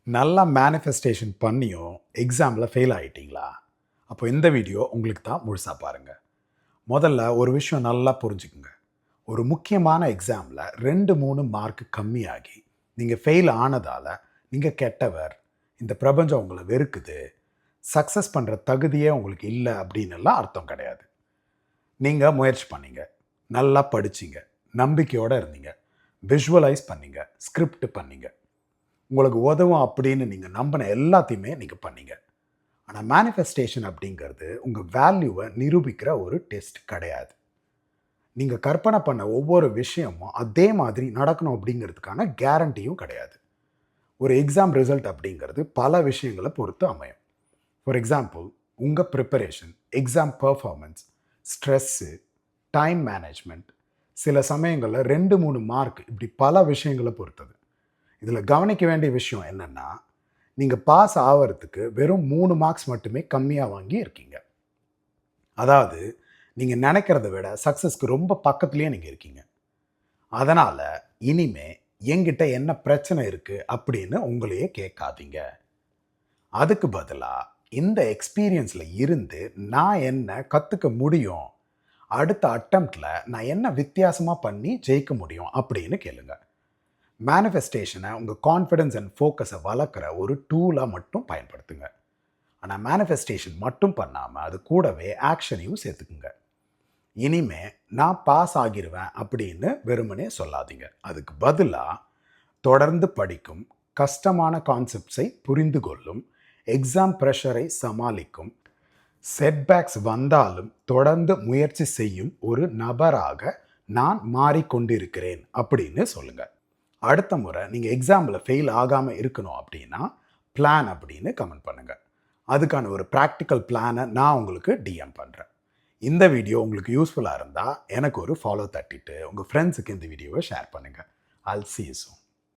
நல்லா மேனிஃபெஸ்டேஷன் பண்ணியும் எக்ஸாமில் ஃபெயில் ஆகிட்டீங்களா? அப்போ இந்த வீடியோ உங்களுக்கு தான் முழுசாக பாருங்கள். முதல்ல ஒரு விஷயம் நல்லா புரிஞ்சுக்குங்க. ஒரு முக்கியமான எக்ஸாமில் 2-3 மார்க் கம்மியாகி நீங்கள் ஃபெயில் ஆனதால் நீங்கள் கெட்டவர், இந்த பிரபஞ்சம் உங்களை வெறுக்குது, சக்ஸஸ் பண்ணுற தகுதியே உங்களுக்கு இல்லை அப்படின்னுலாம் அர்த்தம் கிடையாது. நீங்கள் முயற்சி பண்ணீங்க, நல்லா படிச்சிங்க, நம்பிக்கையோடு இருந்தீங்க, விஷுவலைஸ் பண்ணீங்க, ஸ்கிரிப்ட் பண்ணீங்க, உங்களுக்கு உதவும் அப்படின்னு நீங்கள் நம்பின எல்லாத்தையுமே நீங்கள் பண்ணீங்க. ஆனால் மேனிஃபெஸ்டேஷன் அப்படிங்கிறது உங்கள் வேல்யூவை நிரூபிக்கிற ஒரு டெஸ்ட் கிடையாது. நீங்கள் கற்பனை பண்ண ஒவ்வொரு விஷயமும் அதே மாதிரி நடக்கணும் அப்படிங்கிறதுக்கான கேரண்டியும் கிடையாது. ஒரு எக்ஸாம் ரிசல்ட் அப்படிங்கிறது பல விஷயங்களை பொறுத்து அமையும். ஃபார் எக்ஸாம்பிள், உங்கள் preparation, exam performance, stress, time management, சில சமயங்களில் 2-3 மார்க், இப்படி பல விஷயங்களை பொறுத்தது. இதில் கவனிக்க வேண்டிய விஷயம் என்னென்னா, நீங்கள் பாஸ் ஆகிறதுக்கு வெறும் 3 மார்க்ஸ் மட்டுமே கம்மியாக வாங்கி இருக்கீங்க. அதாவது நீங்கள் நினைக்கிறத விட சக்ஸஸ்க்கு ரொம்ப பக்கத்துலேயே நீங்கள் இருக்கீங்க. அதனால் இனிமே என்கிட்ட என்ன பிரச்சனை இருக்குது அப்படின்னு உங்களையே கேட்காதீங்க. அதுக்கு பதிலாக இந்த எக்ஸ்பீரியன்ஸில் இருந்து நான் என்ன கற்றுக்க முடியும், அடுத்த அட்டம்ப்டில் நான் என்ன வித்தியாசமாக பண்ணி ஜெயிக்க முடியும் அப்படின்னு கேளுங்க. மேனிஃபெஸ்டேஷனை உங்கள் கான்ஃபிடென்ஸ் அண்ட் ஃபோக்கஸை வளர்க்குற ஒரு டூலாக மட்டும் பயன்படுத்துங்க. ஆனால் மேனிஃபெஸ்டேஷன் மட்டும் பண்ணாமல் அது கூடவே ஆக்ஷனையும் சேர்த்துக்குங்க. இனிமே நான் பாஸ் ஆகிடுவேன் அப்படின்னு வெறுமனே சொல்லாதீங்க. அதுக்கு பதிலாக தொடர்ந்து படிக்கும், கஷ்டமான கான்செப்ட்ஸை புரிந்து கொள்ளும், எக்ஸாம் ப்ரெஷரை சமாளிக்கும், செட்பேக்ஸ் வந்தாலும் தொடர்ந்து முயற்சி செய்யும் ஒரு நபராக நான் மாறிக்கொண்டிருக்கிறேன் அப்படின்னு சொல்லுங்கள். அடுத்த முறை நீங்கள் எக்ஸாமில் ஃபெயில் ஆகாமல் இருக்கணும் அப்படின்னா பிளான் அப்படின்னு கமெண்ட் பண்ணுங்கள். அதுக்கான ஒரு ப்ராக்டிக்கல் பிளானை நான் உங்களுக்கு டிஎம் பண்ணுறேன். இந்த வீடியோ உங்களுக்கு யூஸ்ஃபுல்லாக இருந்தால் எனக்கு ஒரு ஃபாலோ தட்டிட்டு உங்கள் ஃப்ரெண்ட்ஸுக்கு இந்த வீடியோவை ஷேர் பண்ணுங்கள். I'll see you soon.